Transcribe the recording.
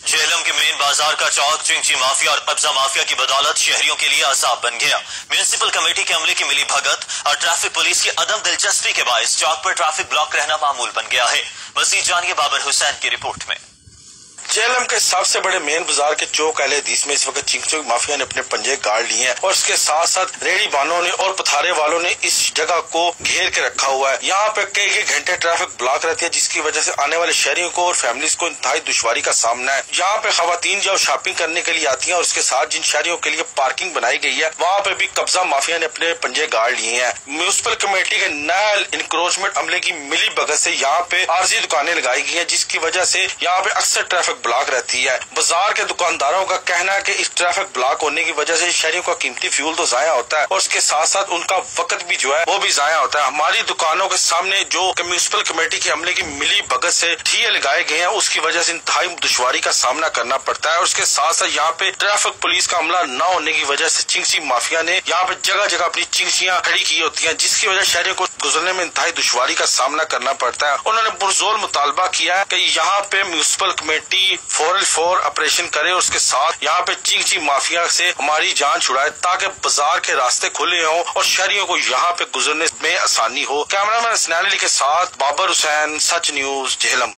झेलम के मेन बाजार का चौक चिंची माफिया और कब्जा माफिया की बदौलत शहरियों के लिए अजाब बन गया। म्यूनिसिपल कमेटी के अमले की मिली भगत और ट्रैफिक पुलिस की अदम दिलचस्पी के बायस चौक पर ट्रैफिक ब्लॉक रहना मामूल बन गया है। मजीद जानिए बाबर हुसैन की रिपोर्ट में। झेलम के सबसे बड़े मेन बाजार के चौक अहले हदीस में इस वक्त चिंची माफिया ने अपने पंजे गाड़ लिए हैं और इसके साथ साथ रेहड़ी बानों ने और पथारे वालों ने इस जगह को घेर के रखा हुआ है। यहाँ पे कई घंटे ट्रैफिक ब्लॉक रहती है, जिसकी वजह से आने वाले शहरियों को और फैमिलीज को इंतहाई दुश्वारी का सामना है। यहाँ पे खवातीन जब शॉपिंग करने के लिए आती हैं और उसके साथ जिन शहरियों के लिए पार्किंग बनाई गई है, वहाँ पे भी कब्जा माफिया ने अपने पंजे गाड़ लिए हैं। म्यूनिसिपल कमेटी के नए इंक्रोचमेंट अमले की मिली भगत से यहाँ पे आरजी दुकानें लगाई गई हैं, जिसकी वजह से यहाँ पे अक्सर ट्रैफिक ब्लॉक रहती है। बाजार के दुकानदारों का कहना है कि इस ट्रैफिक ब्लॉक होने की वजह से शहरियों का कीमती फ्यूल तो जाया होता है और उसके साथ साथ उनका वक्त भी जो है वो भी जाया होता है। हमारी दुकानों के सामने जो म्यूनिसिपल कमेटी के अमले की मिली भगत से ठिये लगाए गए हैं, उसकी वजह से इंतहाई दुश्वारी का सामना करना पड़ता है और उसके साथ साथ यहाँ पे ट्रैफिक पुलिस का अमला न होने की वजह से चिंची माफिया ने यहाँ पे जगह जगह अपनी चिंचियां खड़ी की होती हैं, जिसकी वजह शहरियों को गुजरने में इंतहाई दुश्वारी का सामना करना पड़ता है। उन्होंने पुरजोर मुतालबा किया है कि यहाँ पे म्यूनिसिपल कमेटी 4L4 ऑपरेशन करे और उसके साथ यहाँ पे चिंची माफिया से हमारी जान छुड़ाए, ताकि बाजार के रास्ते खुले हों और शहरियों को यहाँ पे गुजरने में आसानी हो। कैमरामैन हसनैन अली के साथ बाबर हुसैन, सच न्यूज, झेलम।